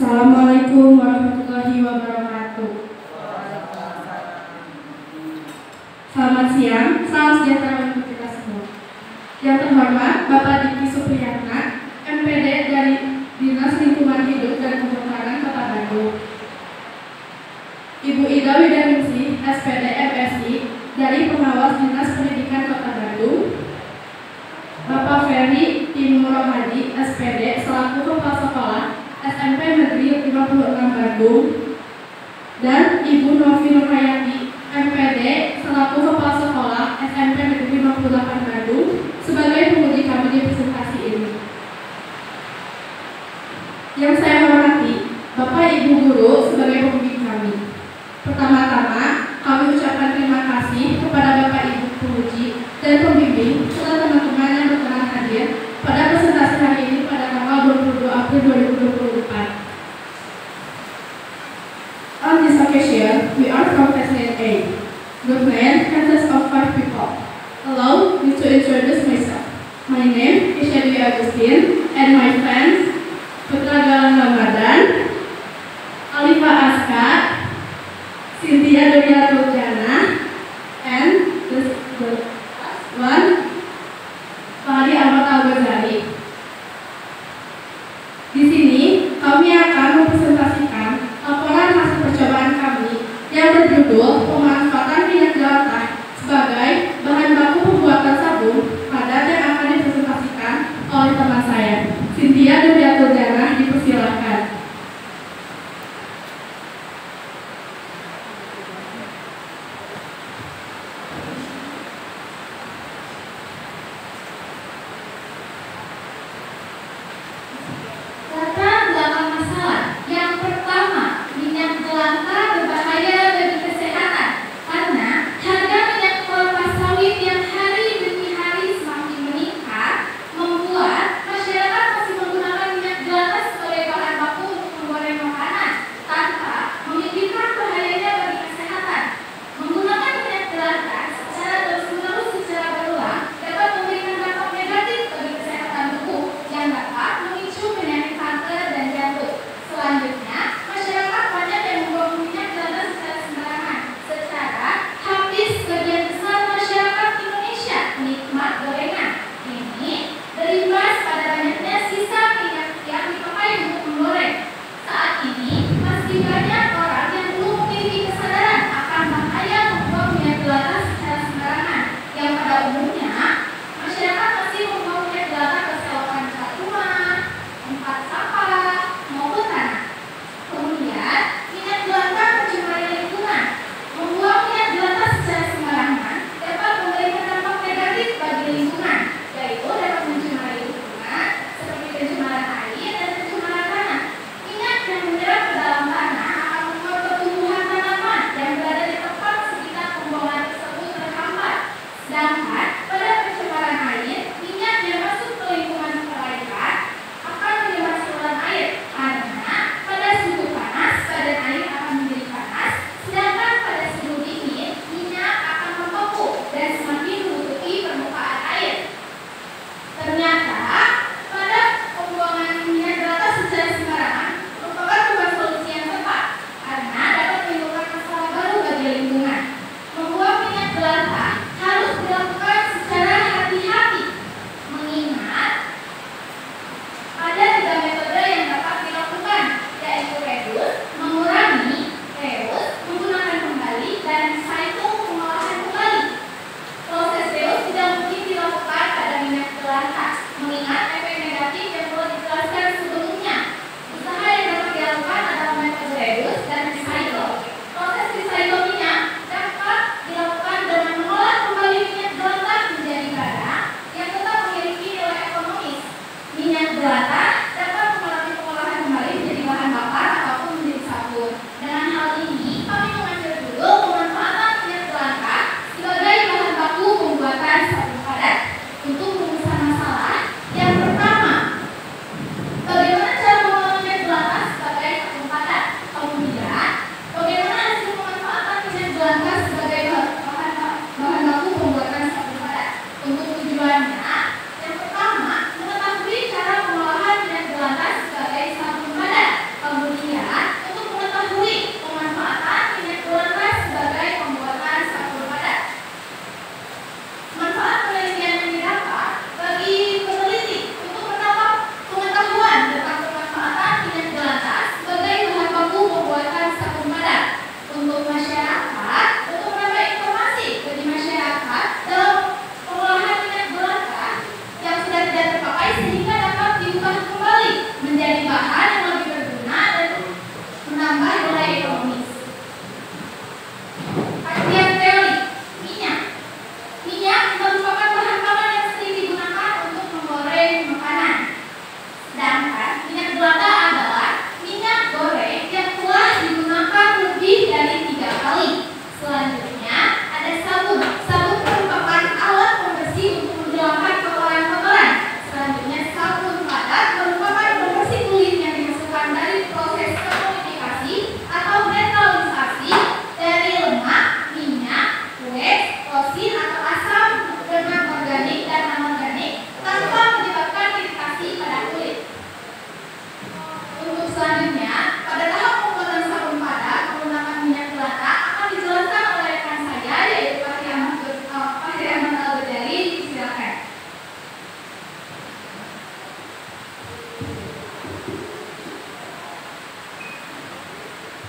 Assalamualaikum warahmatullahi wabarakatuh. Selamat siang, salam sejahtera untuk kita semua. Yang terhormat Bapak Diki Supriyatna, MPD dari Dinas Lingkungan Hidup dan Kehutanan Kota Bandung. Ibu Ida Widaningsih, SPD MSI dari Pengawas Dinas Pendidikan Kota Bandung. Bapak Ferry Timur Rohadi, SPD selaku Kepala Sekolah SMP Negeri 56 Bandung, dan Ibu Novi Nurhayati, MPD selaku Kepala Sekolah SMP Negeri 58 Bandung sebagai penguji kami di presentasi ini. Yang saya hormati Bapak Ibu Guru sebagai pembimbing kami. Pertama-tama kami ucapkan terima kasih kepada Bapak Ibu penguji dan pembimbing serta teman-teman yang berkenan hadir pada presentasi hari ini pada tanggal 22 April 2024. On this occasion, we are from Classmate A. The plan consists of 5 people. Allow me to introduce myself. My name is Shelby Agustin, and my friends Putra Galang Ramadan, Alifa Aska, Cynthia Doria Rojana, and the last one,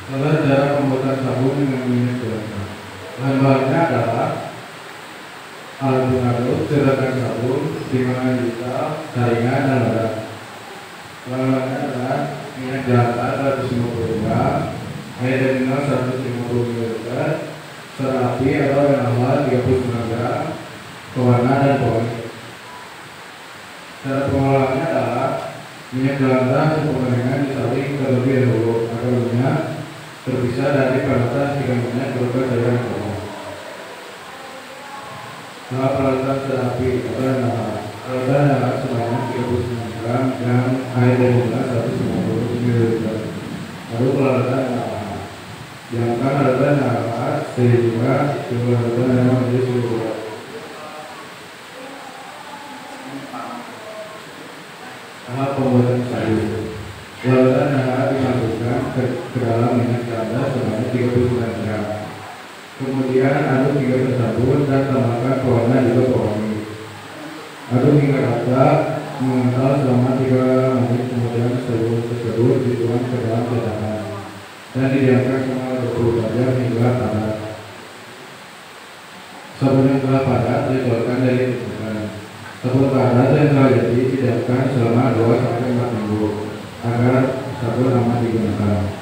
Adalah cara pembuatan sabun dengan minyak jelantah. Bahan-bahannya adalah albumado, cetakan sabun, timbangan digital, saringan, dan wadah. Bahan-bahannya adalah minyak jelantah 150 gram, air mineral 150 ml, sel api atau alkohol 39 gram, pewarna dan pewangi. Cara pengolahannya adalah minyak jelantah hasil pengeringan disaring terlebih dahulu agar minyak terpisah dari peralatan hingga minyak berubah cairan kotor. Setelah peralatan terapi peralatan adalah sebanyak 39 gram dan air dan mineral 150 ml. Lalu peralatan adalah diamkan peralatan adalah sehingga peralatan yang menjadi suhu. Tahap pembuatan sabun. Peralatan yang akan dimasukkan ke dalam minyak jelantah sebanyak 39 gram. Kemudian aduk hingga bersabun dan tambahkan pewarna juga pewangi. Aduk hingga rata, mengental selama 3 menit, kemudian sabun tersebut dituang ke dalam cetakan dan didiamkan selama 20 jam hingga padat. Sabun yang telah padat dikeluarkan dari cetakan. Sabun padat yang telah jadi didiamkan selama 2-4 minggu agar sabun aman digunakan.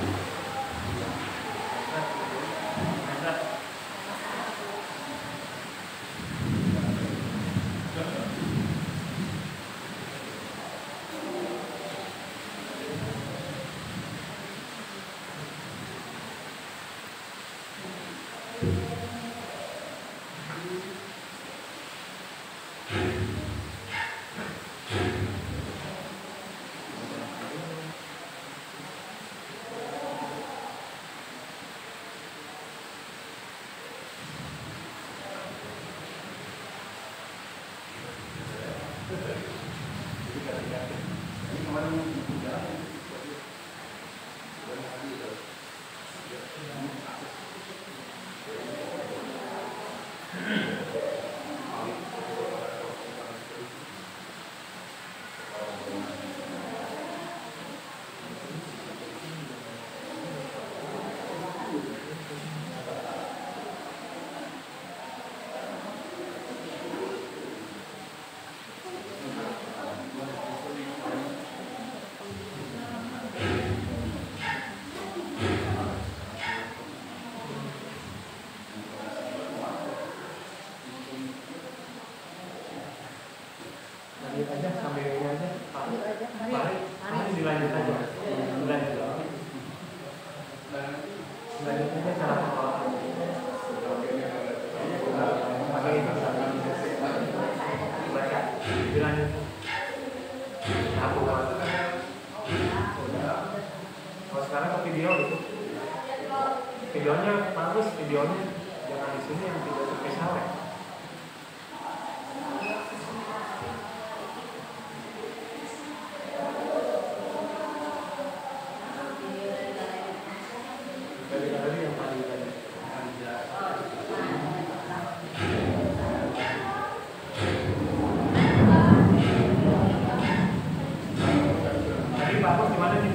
Videonya bagus, videonya jangan di sini yang tidak terpisah. Tadi Pak Bos gimana nih?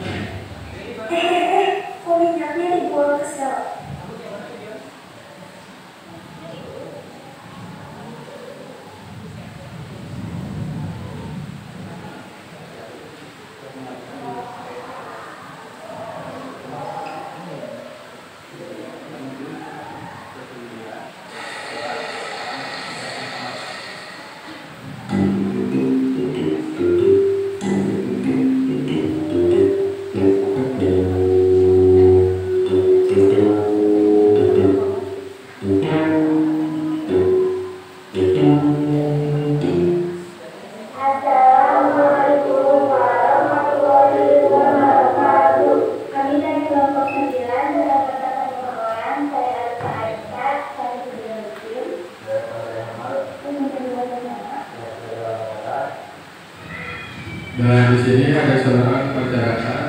Kok minyaknya dibuang ke sel? Assalamualaikum warahmatullahi wabarakatuh. Kami dari kelompok 9 mendapatkan pengumuman. Saya Alfa Aisyah, saya Sudirman. Dan di sini ada seorang masyarakat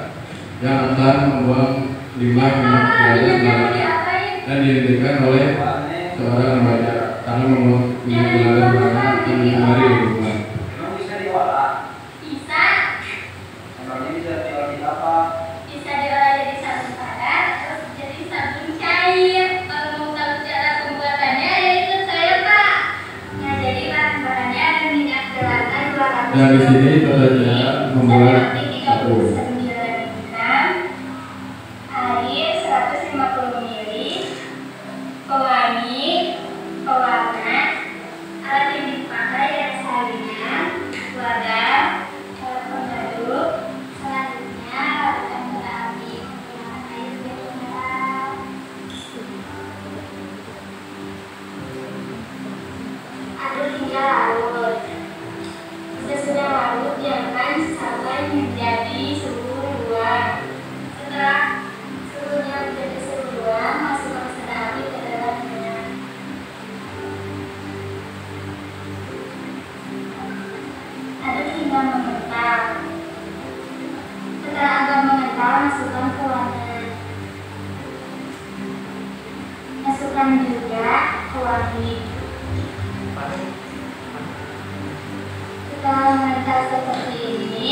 yang akan membuang limbah minyak jelantah dan dihentikan oleh seorang remaja karena membuang minyak jelantah akan mencemari lingkungan. Bisa diolah? Bisa. Emangnya bisa diolah di apa? Bisa diolah jadi sabun padat, terus Dan di sini totalnya membuat satu. 39,6, air 150 ml, pewangi, pewarna, alat yang dipakai dan salina, wadah, alat pengaduk, selanjutnya lakukan pada api menggunakan air yang garam. Aduk hingga larut. Sesudah larut, diamkan sampai menjadi suhu ruang. Setelah suhunya menjadi suhu ruang, masukkan soda api ke dalamnya. Aduk hingga mengental. Setelah agak mengental, masukkan pewarna. Masukkan juga pewangi. Setelah mengental seperti ini,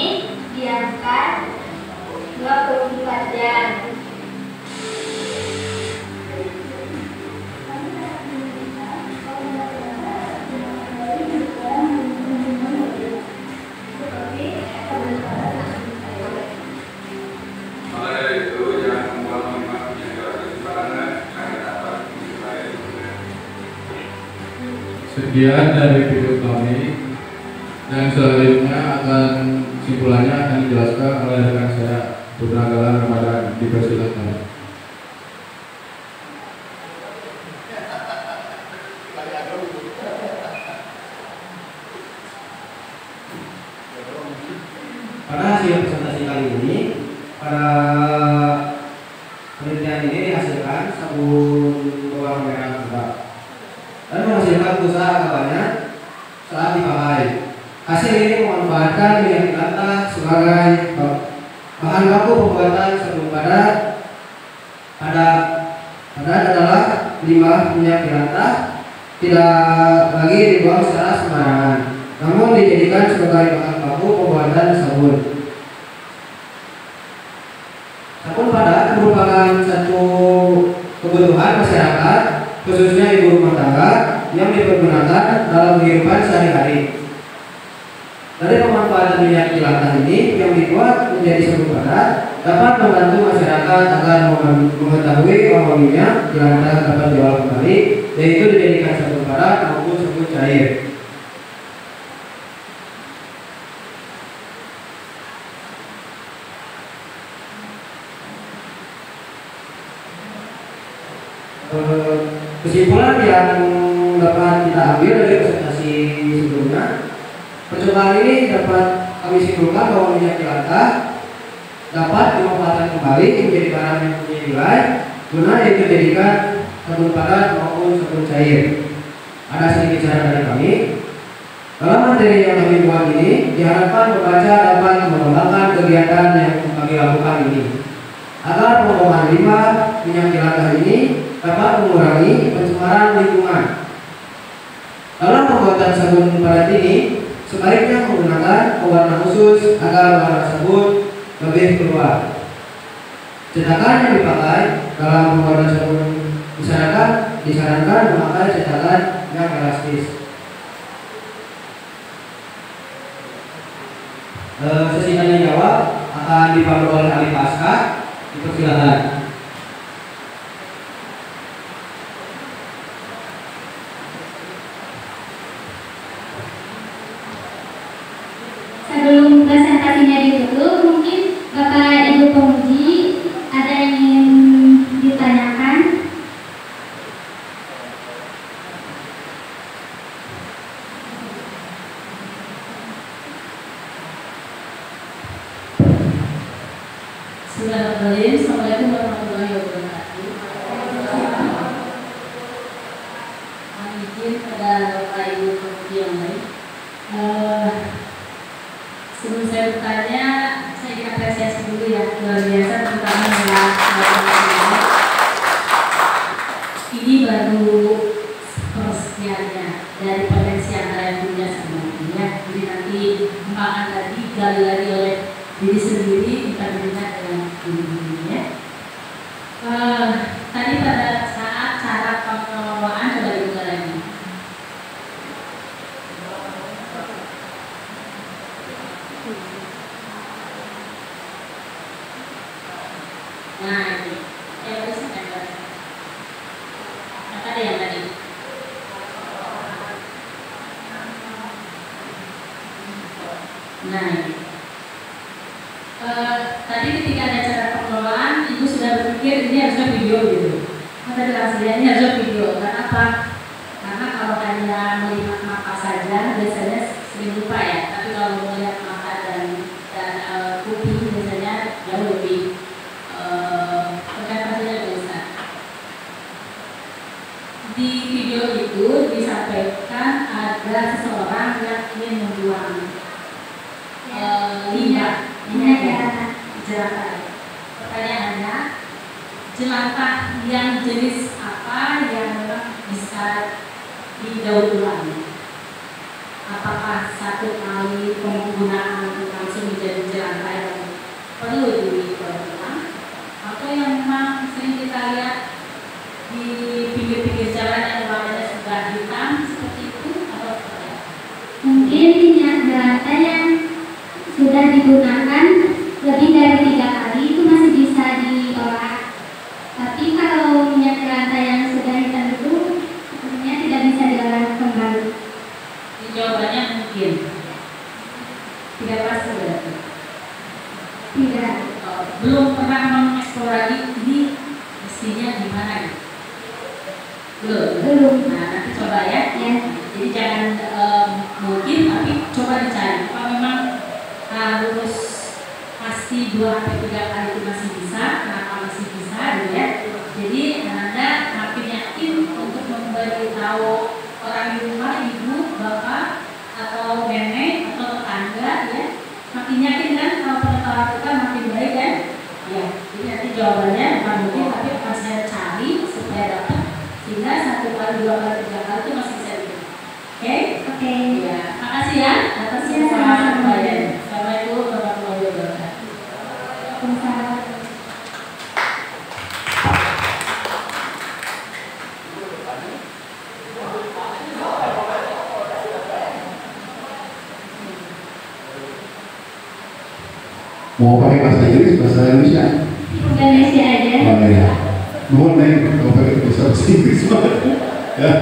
diamkan 24 jam. Maka dari itu jangan membuat minuman yang gratis karena dapat mencintai. Sekian dari video kami, dan selanjutnya kesimpulannya akan dijelaskan oleh rekan saya Putra Galang Ramadan. Dipersilakan. Pada hasil presentasi kali ini, pada penelitian ini dihasilkan sabun berwarna merah muda dan menghasilkan busa agak banyak saat dipakai. Hasil ini memanfaatkan minyak jelantah sebagai bahan baku pembuatan sabun padat. Padat adalah limbah minyak jelantah, tidak lagi dibuang secara sembarangan, namun dijadikan sebagai bahan baku pembuatan sabun. Sabun padat merupakan satu kebutuhan masyarakat, khususnya ibu rumah tangga, yang dipergunakan dalam kehidupan sehari-hari. Dari pemanfaatan minyak jelantah ini yang dibuat menjadi sabun padat dapat membantu masyarakat agar mengetahui bahwa minyak jelantah dapat diolah kembali, yaitu dijadikan sabun padat maupun sabun cair. Kesimpulan yang dapat kita ambil dari presentasi sebelumnya, percobaan ini dapat kami simpulkan bahwa minyak jelantah dapat dimanfaatkan kembali menjadi barang yang punya nilai guna dijadikan sabun padat maupun sabun cair. Ada sedikit saran dari kami. Dalam materi yang kami buat ini, diharapkan pembaca dapat mengembangkan kegiatan yang kami lakukan ini, agar pembuangan limbah minyak jelantah ini dapat mengurangi pencemaran lingkungan. Dalam pembuatan sabun padat ini, sebaiknya menggunakan pewarna khusus agar warna sabun lebih keluar. Cetakan yang dipakai dalam pembuatan sabun disarankan memakai cetakan yang elastis. Sesi tanya jawab akan dipandu oleh ahli pasca. Dipersilakan. Sebelum presentasinya ditutup, mungkin Bapak Ibu penguji ada yang ingin ditanyakan? Bismillahirrahmanirrahim. Assalamualaikum warahmatullahi wabarakatuh. Mohon izin pada Bapak Ibu penguji yang lain. Sebelum saya bertanya, saya ingin apresiasi dulu ya, luar biasa terutama ya ini baru sepersekiannya dari potensi antara yang punya sama ya. Jadi nanti kembangan lagi, gali lagi oleh diri sendiri, kita melihat dengan diri ya. Tadi pada saat cara pengelolaan coba dibuka lagi. Nah itu yang harus ditempel. Apa ada yang tadi? Nah ini. Tadi ketika ada cara pengelolaan, ibu sudah berpikir ini harusnya video gitu. Maka hasilnya ini harusnya video. Kenapa? Karena kalau hanya melihat mata saja biasanya sering lupa ya. Tapi kalau melihat mata dan kuping biasanya jauh lebih konsentrasinya lebih besar. Di video itu disampaikan ada seseorang yang ingin membuang limbah. Ini ada jelantah. Pertanyaannya, jelantah yang jenis apa yang memang bisa didaur ulang? Apakah satu kali penggunaan langsung menjadi jelantah yang perlu didaur ulang, atau yang memang sering kita lihat di pinggir-pinggir jalan yang warnanya sudah hitam seperti itu, atau seperti apa? Mungkin minyak jelantah yang sudah digunakan lebih dari 3 kali itu masih bisa diolah. Tapi kalau minyak jelantah yang sudah hitam itu sebenarnya tidak bisa diolah kembali. Jawabannya mungkin tidak pasti berarti. Tidak. Belum pernah mengeksplor lagi ini mestinya gimana gitu. Belum. Nah nanti coba ya. Jadi jangan mungkin, tapi coba dicari. Apa memang harus pasti 2-3 kali itu masih bisa? Kenapa masih bisa gitu ya? Jadi Anda makin yakin untuk memberitahu orang di rumah, ibu, bapak, atau nenek, atau tetangga ya, makin yakin kan kalau pengetahuan kita makin baik kan? Ya, jadi nanti jawabannya bukan mungkin, tapi akan saya cari supaya dapat, sehingga 1 kali, 2 kali, 3 kali itu masih bisa dibuat. Oke? Ya, makasih ya atas semua bayangan. Assalamualaikum warahmatullahi wabarakatuh. Waalaikumsalam. Mau pakai bahasa Inggris, bahasa Indonesia? Indonesia aja. Oh ya. Mohon nih, kalau pakai bahasa Inggris ya.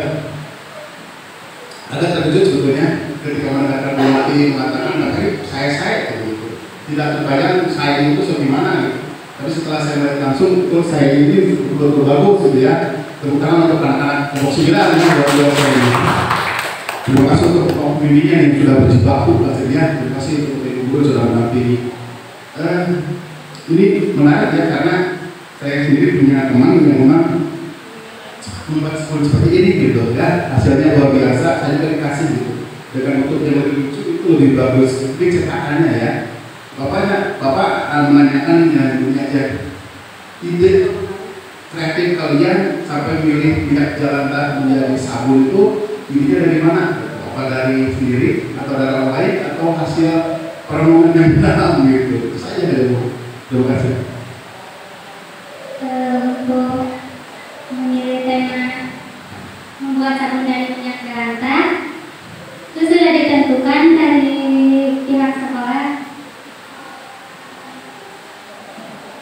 Agak terkejut sebetulnya ketika mendengarkan Melati mengatakan katanya saya gitu. Tidak terbayang saya itu sebagaimana gitu. Tapi setelah saya melihat langsung, itu saya ini betul-betul bagus gitu ya. Tepuk tangan untuk anak-anak kelompok 9 ini buat saya ini. Terima kasih untuk kelompok bimbingan yang sudah berjibaku pastinya. Terima kasih untuk ibu guru sudah mendampingi. Ini menarik ya, karena saya sendiri punya teman yang memang membuat seperti ini gitu ya, hasilnya luar biasa. Saya juga dikasih gitu dengan bentuk yang lebih lucu, itu lebih bagus ini cetakannya ya. Bapak menanyakan yang punya ide kreatif kalian sampai milih minyak jelantah menjadi sabun itu idenya dari mana? Apa dari sendiri atau dari orang lain atau hasil perenungan yang dalam gitu? Itu saja dari Bu. Terima kasih. Untuk memilih tema membuat sabun dari minyak jelantah itu sudah ditentukan dari pihak sekolah.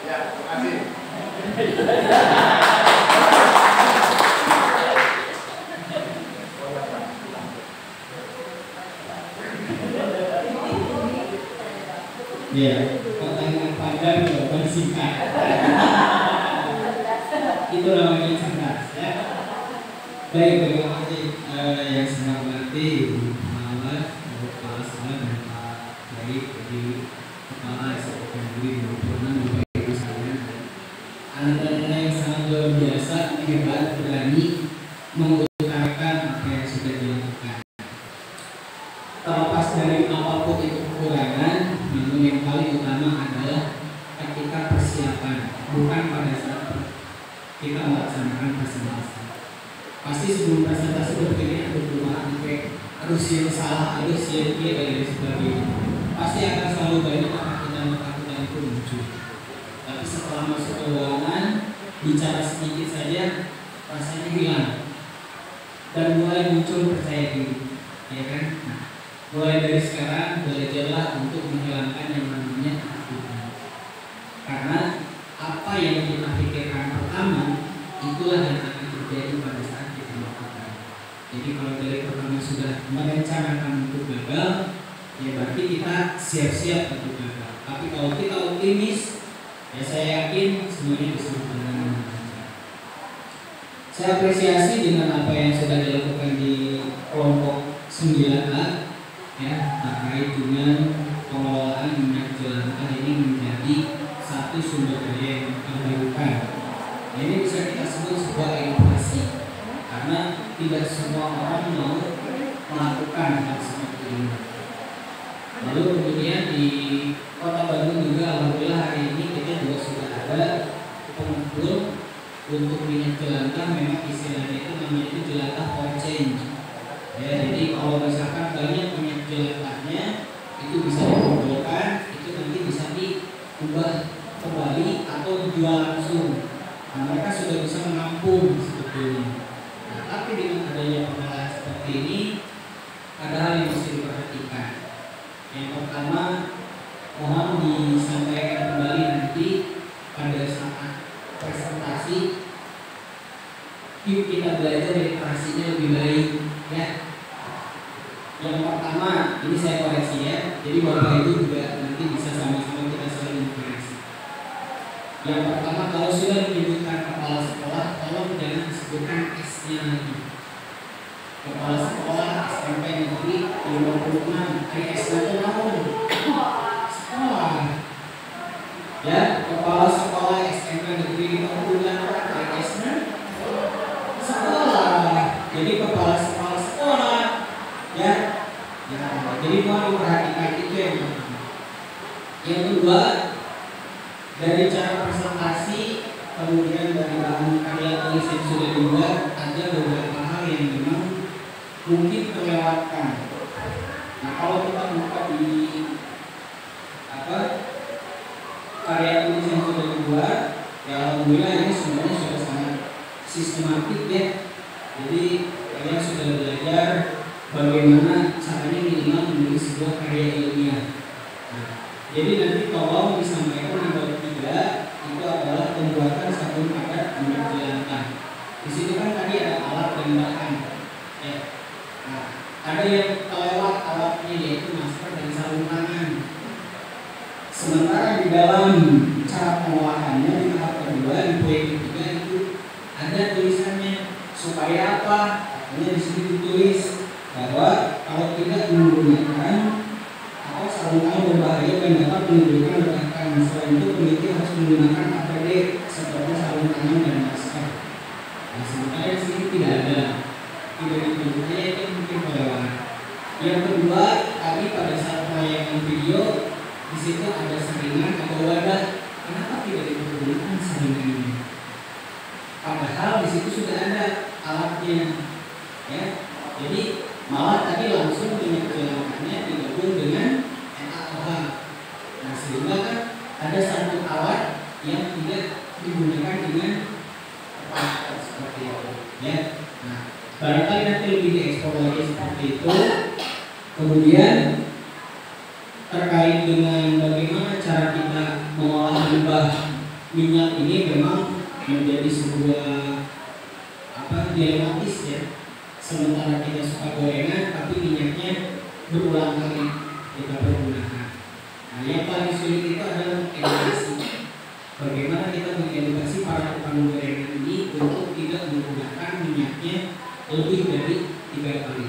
Ya, terima kasih. Ya, pertanyaan panjang jawaban singkat. Itu namanya cerdas ya. Baik, terima kasih yang sangat mengerti Ibu Mawar, Ibu Kepala Sekolah dan Pak Kiai jadi Kepala SPK Negeri 26 Bapak Ibu sekalian. Anak-anak yang sangat luar biasa, hebat, berani mengutarakan apa yang sudah dilakukan. Terlepas dari apapun itu kekurangan, namun yang paling utama adalah ketika persiapan, bukan pada saat kita melaksanakan presentasi. Pasti sebelum presentasi berpikir harus yang salah, harus yang kiri dan lain sebagainya. Pasti akan selalu banyak ketakutan itu muncul. Tapi setelah masuk ke ruangan, bicara sedikit saja rasanya hilang dan mulai muncul percaya diri, ya kan? Nah, mulai dari sekarang belajarlah untuk menghilangkan yang namanya ketakutan. Karena apa apa yang kita pikirkan pertama, itulah yang akan terjadi pada saat kita melakukan. Jadi kalau dari pertama sudah merencanakan untuk gagal, ya berarti kita siap-siap untuk gagal. Tapi kalau kita optimis, ya saya yakin semuanya bisa berjalan dengan lancar. Saya apresiasi dengan apa yang sudah dilakukan di kelompok 9A, ya, terkait dengan pengelolaan minyak jelantah ini menjadi satu sumber daya yang terbarukan. Ini bisa kita sebut sebuah inovasi, karena tidak semua orang mau melakukan hal seperti ini. Lalu kemudian di Kota Bandung juga alhamdulillah hari ini kita juga sudah ada pengukur untuk minyak jelantah. Memang istilahnya itu namanya itu jelantah for change. Ya, jadi kalau misalkan banyak minyak jelantahnya itu bisa dikumpulkan, itu nanti bisa diubah kembali atau dijual langsung. Nah, mereka sudah bisa menampung sebetulnya. Nah, tapi dengan adanya pengelolaan seperti ini, ada hal yang mesti diperhatikan. Yang pertama, mohon disampaikan kembali nanti pada saat presentasi. Yuk kita belajar literasinya lebih baik, ya. Yang pertama, ini saya koreksi ya. Jadi Bapak Ibu juga nanti bisa sama-sama kita saling koreksi. Yang pertama, kalau sudah menyebutkan kepala sekolah, tolong jangan disebutkan S-nya lagi. Kepala sekolah SMP Negeri 56, S-nya itu namun sekolah. Ya, kepala sekolah SMP Negeri 56, S-nya sekolah. Jadi kepala sekolah, ya. Nah, jadi mohon diperhatikan itu yang pertama. Yang kedua, dari cara presentasi, kemudian dari bahan karya tulis yang sudah dibuat, ada beberapa hal yang memang mungkin terlewatkan. Nah, kalau kita buka di karya tulis yang sudah dibuat, ya alhamdulillah ini semuanya sudah sangat sistematik ya. Jadi kalian sudah belajar bagaimana caranya minimal menulis sebuah karya ilmiah. Nah, jadi nanti tolong disampaikan nomor 3 itu adalah pembuatan sabun padat minyak jelantah. Di situ kan tadi ada alat dan bahan. Ya. Nah, ada yang kelewat alatnya yaitu masker dan sarung tangan. Sementara di dalam cara pengolahannya di tahap kedua di poin ketiga itu ada tulisannya supaya apa? Artinya di sini ditulis bahwa kalau tidak menggunakan sarung tangan berbahaya dan dapat menimbulkan ledakan. Selain itu peneliti harus menggunakan APD seperti sarung tangan dan masker. Nah, sementara di sini tidak ada, tidak ditunjukkan, itu mungkin kelewat. Yang kedua, tadi pada saat penayangan video di situ ada saringan atau wadah. Kenapa tidak dipergunakan saringan ini? Padahal di situ sudah ada alatnya, ya. Jadi malah tadi langsung minyak jelantahnya digabung dengan NaOH. Nah, sehingga kan ada satu alat yang tidak digunakan dengan tepat seperti itu, ya. Nah, barangkali nanti lebih dieksplor lagi seperti itu. Kemudian terkait dengan bagaimana cara kita mengolah limbah minyak ini memang menjadi sebuah dilematis ya. Sementara kita suka gorengan, tapi minyaknya berulang kali kita pergunakan. Nah, yang paling sulit itu adalah edukasi. Bagaimana kita mengedukasi para tukang gorengan ini untuk tidak menggunakan minyaknya lebih dari 3 kali.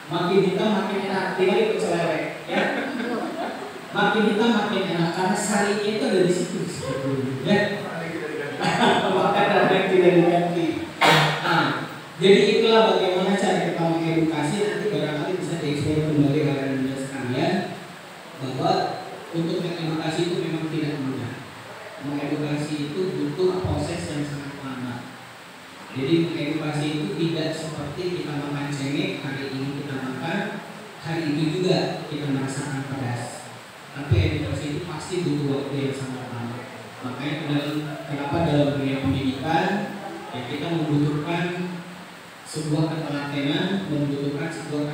Makin hitam makin enak, tinggal ikut selewek, ya. Makin hitam makin enak karena sarinya itu ada di situ, ya. Maka ada yang tidak diganti. Jadi itulah bagaimana cara kita mengedukasi. Nanti barangkali bisa dieksplor kembali oleh Anda sekalian bahwa untuk mengedukasi itu memang tidak mudah. Mengedukasi itu butuh proses yang sangat lama. Jadi mengedukasi itu tidak seperti kita makan cengek, hari ini kita makan, hari ini juga kita merasakan pedas. Tapi edukasi itu pasti butuh waktu yang sangat lama. Makanya kenapa dalam dunia pendidikan ya kita membutuhkan sebuah ketelatenan, membutuhkan sebuah